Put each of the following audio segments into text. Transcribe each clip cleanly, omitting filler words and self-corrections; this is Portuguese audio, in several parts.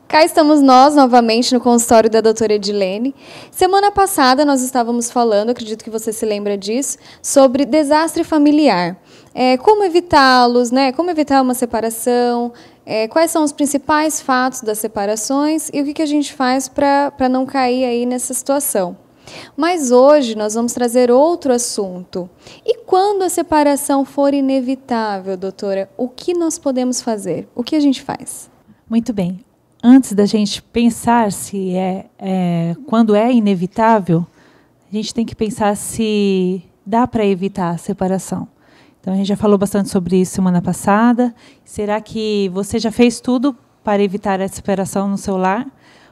Cá estamos nós, novamente, no consultório da doutora Edilene. Semana passada nós estávamos falando, acredito que você se lembra disso, sobre desastre familiar. Como evitá-los, né? Como evitar uma separação, quais são os principais fatos das separações e o que a gente faz para não cair aí nessa situação. Mas hoje nós vamos trazer outro assunto. E quando a separação for inevitável, doutora, o que nós podemos fazer? O que a gente faz? Muito bem. Antes da gente pensar se quando é inevitável, a gente tem que pensar se dá para evitar a separação. Então, a gente já falou bastante sobre isso semana passada. Será que você já fez tudo para evitar a separação no seu lar?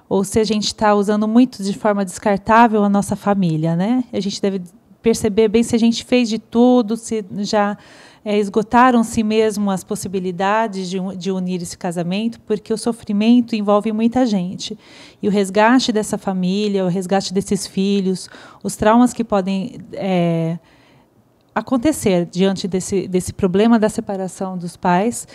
Ou se a gente está usando muito de forma descartável a nossa família, né? A gente deve perceber bem se a gente fez de tudo, se já esgotaram-se mesmo as possibilidades de unir esse casamento, porque o sofrimento envolve muita gente. E o resgate dessa família, o resgate desses filhos, os traumas que podem acontecer diante desse problema da separação dos pais,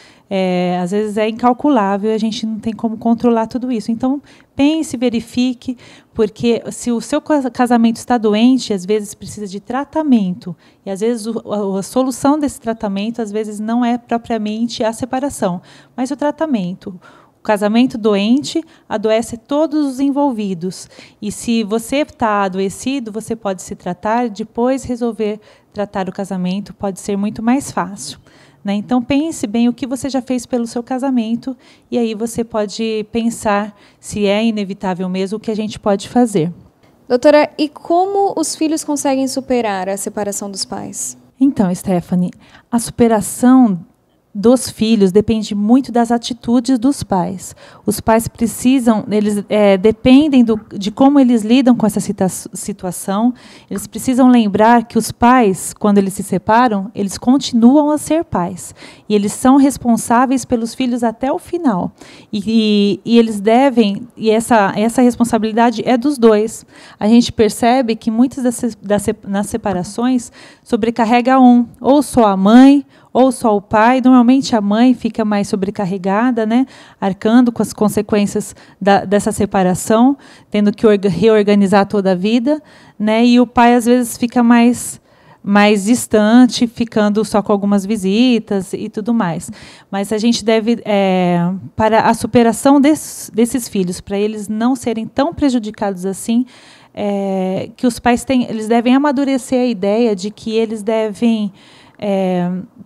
às vezes é incalculável, a gente não tem como controlar tudo isso. Então, pense, verifique, porque se o seu casamento está doente, às vezes precisa de tratamento, e às vezes a solução desse tratamento, às vezes não é propriamente a separação, mas o tratamento. O casamento doente adoece todos os envolvidos. E se você está adoecido, você pode se tratar, depois resolver tratar o casamento, pode ser muito mais fácil. Né? Então, pense bem o que você já fez pelo seu casamento, e aí você pode pensar se é inevitável mesmo, o que a gente pode fazer. Doutora, e como os filhos conseguem superar a separação dos pais? Então, Stephanie, a superação dos filhos depende muito das atitudes dos pais. Os pais precisam, eles dependem de como eles lidam com essa situação. Eles precisam lembrar que os pais, quando eles se separam, eles continuam a ser pais. E eles são responsáveis pelos filhos até o final. E eles devem, e essa responsabilidade é dos dois. A gente percebe que muitas nas separações sobrecarrega um, ou só a mãe, ou só o pai. Normalmente a mãe fica mais sobrecarregada, né, arcando com as consequências dessa separação, tendo que reorganizar toda a vida, né, e o pai às vezes fica mais distante, ficando só com algumas visitas e tudo mais. Mas a gente deve, para a superação desses filhos, para eles não serem tão prejudicados assim, que os pais eles devem amadurecer a ideia de que eles devem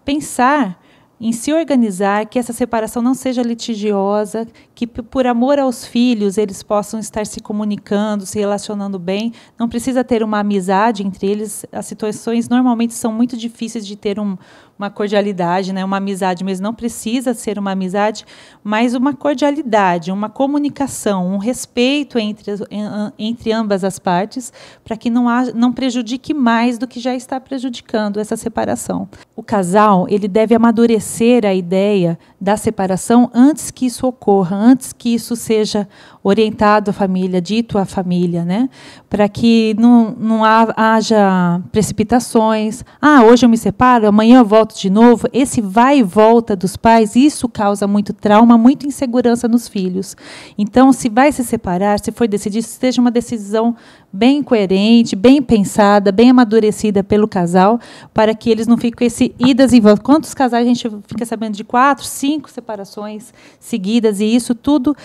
pensar em se organizar, que essa separação não seja litigiosa, que por amor aos filhos eles possam estar se comunicando, se relacionando bem. Não precisa ter uma amizade entre eles. As situações normalmente são muito difíceis de ter uma cordialidade, né? Uma amizade mesmo. Não precisa ser uma amizade, mas uma cordialidade, uma comunicação, um respeito entre ambas as partes, para que não prejudique mais do que já está prejudicando essa separação. O casal ele deve amadurecer a ideia da separação antes que isso ocorra, antes que isso seja orientado à família, dito à família, né? Para que não haja precipitações. Hoje eu me separo, amanhã eu volto de novo. Esse vai e volta dos pais, isso causa muito trauma, muita insegurança nos filhos. Então, se vai se separar, se for decidir, seja uma decisão bem coerente, bem pensada, bem amadurecida pelo casal, para que eles não fiquem com esse idas e voltas. Quantos casais a gente fica sabendo de 4, 5 separações seguidas, e isso tudo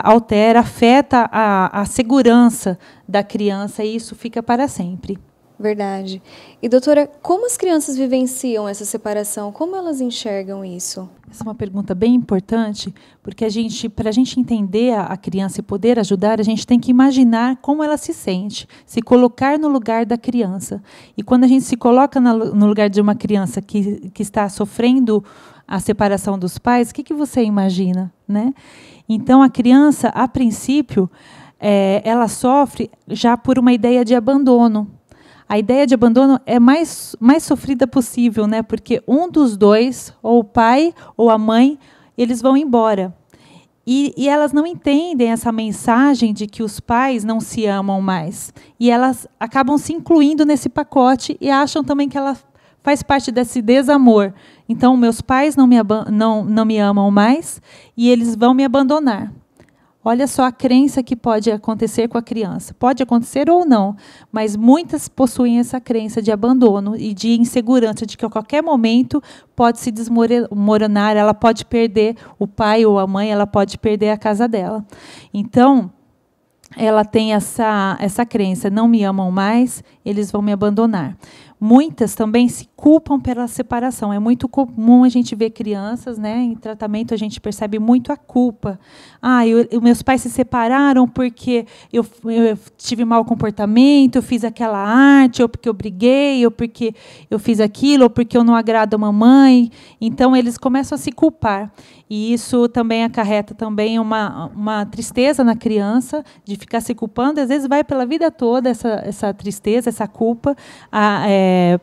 altera, afeta a segurança da criança, e isso fica para sempre. Verdade. E, doutora, como as crianças vivenciam essa separação? Como elas enxergam isso? Essa é uma pergunta bem importante, porque para a gente entender a criança e poder ajudar, a gente tem que imaginar como ela se sente, se colocar no lugar da criança. E quando a gente se coloca no lugar de uma criança que está sofrendo a separação dos pais, o que você imagina, né? Então, a criança, a princípio, ela sofre já por uma ideia de abandono. A ideia de abandono é mais sofrida possível, né? Porque um dos dois, ou o pai ou a mãe, eles vão embora. E elas não entendem essa mensagem de que os pais não se amam mais. E elas acabam se incluindo nesse pacote e acham também que ela faz parte desse desamor. Então, meus pais não me amam mais e eles vão me abandonar. Olha só a crença que pode acontecer com a criança. Pode acontecer ou não, mas muitas possuem essa crença de abandono e de insegurança, de que a qualquer momento pode se desmoronar, ela pode perder o pai ou a mãe, ela pode perder a casa dela. Então, ela tem essa crença: não me amam mais, eles vão me abandonar. Muitas também se culpam pela separação. É muito comum a gente ver crianças, né, em tratamento, a gente percebe muito a culpa. Meus pais se separaram porque eu tive mau comportamento, eu fiz aquela arte, ou porque eu briguei, ou porque eu fiz aquilo, ou porque eu não agrado a mamãe. Então, eles começam a se culpar. E isso também acarreta também uma tristeza na criança, de ficar se culpando. Às vezes vai pela vida toda essa tristeza, essa culpa,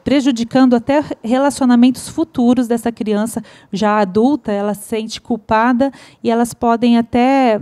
prejudicando até relacionamentos futuros dessa criança já adulta. Ela se sente culpada e elas podem até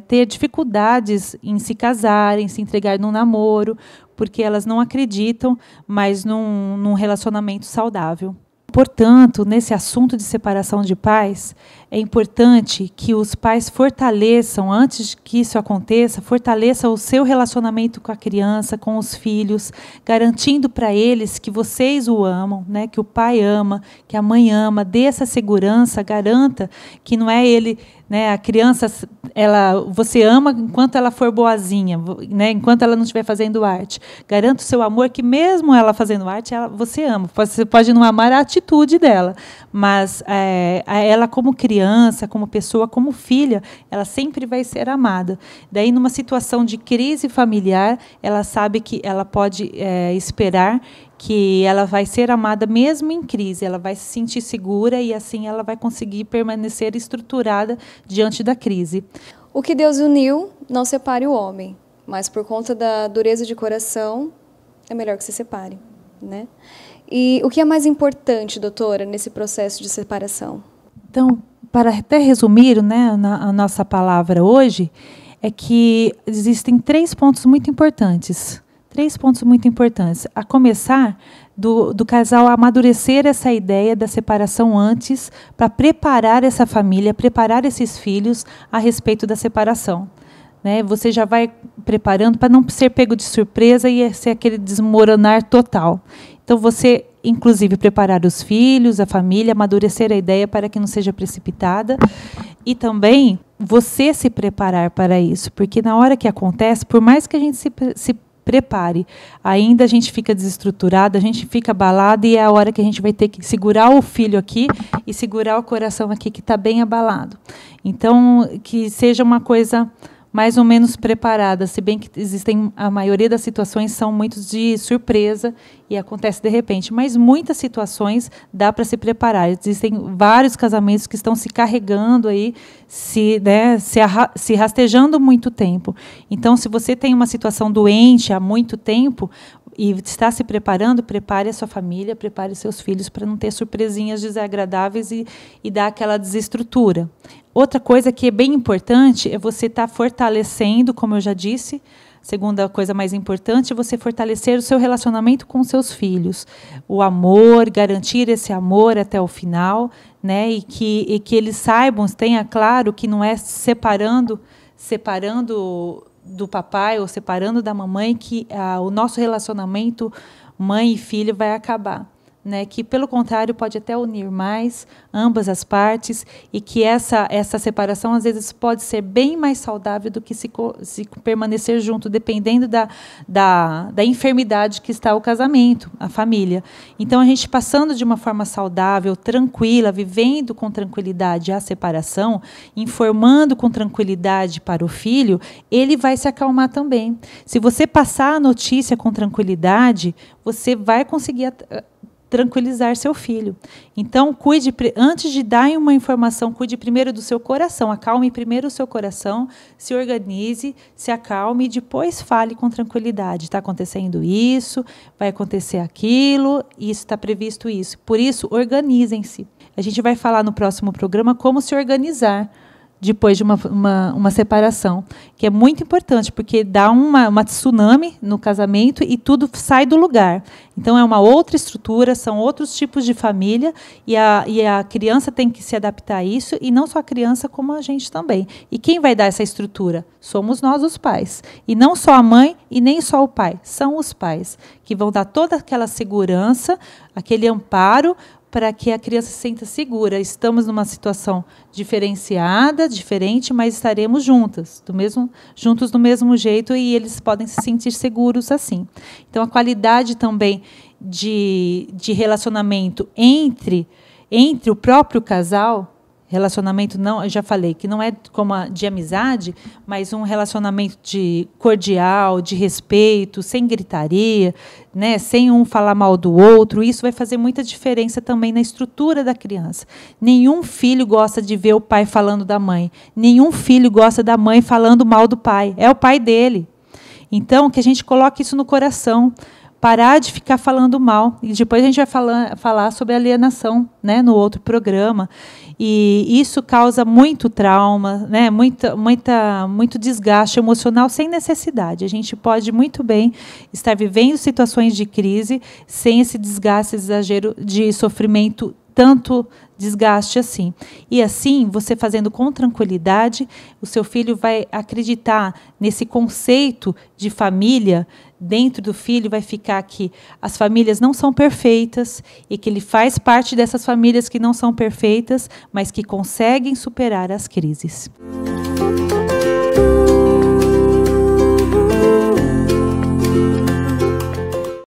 ter dificuldades em se casar, em se entregar num namoro, porque elas não acreditam mais num relacionamento saudável. Portanto, nesse assunto de separação de pais, é importante que os pais fortaleçam, antes que isso aconteça, fortaleçam o seu relacionamento com a criança, com os filhos, garantindo para eles que vocês o amam, né, que o pai ama, que a mãe ama. Dê essa segurança, garanta que não é ele, né, a criança, você ama enquanto ela for boazinha, né, enquanto ela não estiver fazendo arte. Garanta o seu amor, que mesmo ela fazendo arte, você ama. Você pode não amar a atitude dela, mas ela como criança, como pessoa, como filha, ela sempre vai ser amada. Daí, numa situação de crise familiar, ela sabe que ela pode esperar que ela vai ser amada mesmo em crise, ela vai se sentir segura e assim ela vai conseguir permanecer estruturada diante da crise. O que Deus uniu, não separe o homem, mas por conta da dureza de coração, é melhor que se separe, né? E o que é mais importante, doutora, nesse processo de separação? Então, para até resumir, né, a nossa palavra hoje, é que existem 3 pontos muito importantes. 3 pontos muito importantes. A começar do casal amadurecer essa ideia da separação antes, para preparar essa família, preparar esses filhos a respeito da separação. Né? Você já vai preparando para não ser pego de surpresa e ser aquele desmoronar total. Então, você, inclusive, preparar os filhos, a família, amadurecer a ideia para que não seja precipitada. E também você se preparar para isso, porque na hora que acontece, por mais que a gente se prepare, ainda a gente fica desestruturada, a gente fica abalada, e é a hora que a gente vai ter que segurar o filho aqui e segurar o coração aqui, que está bem abalado. Então, que seja uma coisa mais ou menos preparada, se bem que existem, a maioria das situações são muito de surpresa e acontece de repente, mas muitas situações dá para se preparar. Existem vários casamentos que estão se carregando aí, se rastejando muito tempo. Então, se você tem uma situação doente há muito tempo e está se preparando, prepare a sua família, prepare seus filhos para não ter surpresinhas desagradáveis e dar aquela desestrutura. Outra coisa que é bem importante é você estar fortalecendo, como eu já disse, segunda coisa mais importante é você fortalecer o seu relacionamento com seus filhos. O amor, garantir esse amor até o final, né? E que eles saibam, tenha claro que não é separando do papai ou separando da mamãe que o nosso relacionamento mãe e filho vai acabar. Né, que, pelo contrário, pode até unir mais ambas as partes, e que essa separação, às vezes, pode ser bem mais saudável do que se permanecer junto, dependendo da enfermidade que está o casamento, a família. Então, a gente passando de uma forma saudável, tranquila, vivendo com tranquilidade a separação, informando com tranquilidade para o filho, ele vai se acalmar também. Se você passar a notícia com tranquilidade, você vai conseguir tranquilizar seu filho. Então, cuide, antes de dar uma informação, cuide primeiro do seu coração, acalme primeiro o seu coração, se organize, se acalme e depois fale com tranquilidade. Está acontecendo isso, vai acontecer aquilo, isso está previsto isso. Por isso, organizem-se. A gente vai falar no próximo programa como se organizar depois de uma separação, que é muito importante, porque dá uma tsunami no casamento e tudo sai do lugar. Então, é uma outra estrutura, são outros tipos de família, e a criança tem que se adaptar a isso, e não só a criança, como a gente também. E quem vai dar essa estrutura? Somos nós, os pais. E não só a mãe e nem só o pai, são os pais, que vão dar toda aquela segurança, aquele amparo, para que a criança se sinta segura. Estamos numa situação diferenciada, diferente, mas estaremos juntos do mesmo jeito, e eles podem se sentir seguros assim. Então, a qualidade também de relacionamento entre o próprio casal, relacionamento, não, eu já falei, que não é como de amizade, mas um relacionamento cordial, de respeito, sem gritaria, né, sem um falar mal do outro. Isso vai fazer muita diferença também na estrutura da criança. Nenhum filho gosta de ver o pai falando da mãe. Nenhum filho gosta da mãe falando mal do pai. É o pai dele. Então, que a gente coloque isso no coração. Parar de ficar falando mal. E depois a gente vai falar sobre alienação, né, no outro programa. E isso causa muito trauma, né, muito desgaste emocional sem necessidade. A gente pode muito bem estar vivendo situações de crise sem esse desgaste, exagero de sofrimento, tanto desgaste assim. E assim, você fazendo com tranquilidade, o seu filho vai acreditar nesse conceito de família. Dentro do filho vai ficar que as famílias não são perfeitas e que ele faz parte dessas famílias que não são perfeitas, mas que conseguem superar as crises.